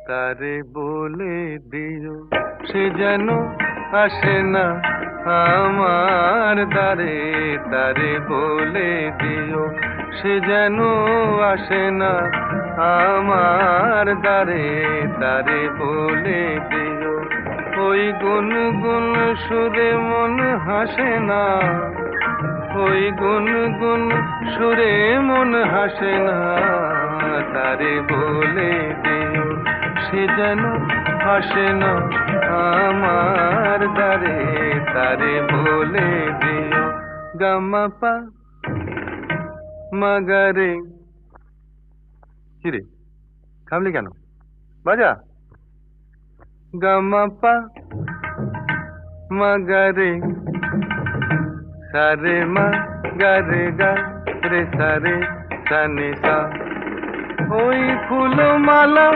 তারে বলে দিও সে যেন আসে না আমার দ্বারে। তারে বলে দিও সে যেন আসে না আমার দ্বারে। তারে বলে দিও ওই গুনগুন সুরে মন হাসে না। ওই গুনগুন সুরে মন হাসে না। তারে বলে দিও সে যেন আসে না আমার দ্বারে। তারে বলে দিও গামাপা মাগারে। কিরে থামলি কেন? বাজা গামাপা মাগারে সারে মা গারে গা রে সারে সানে সা। ওই ফুলমালা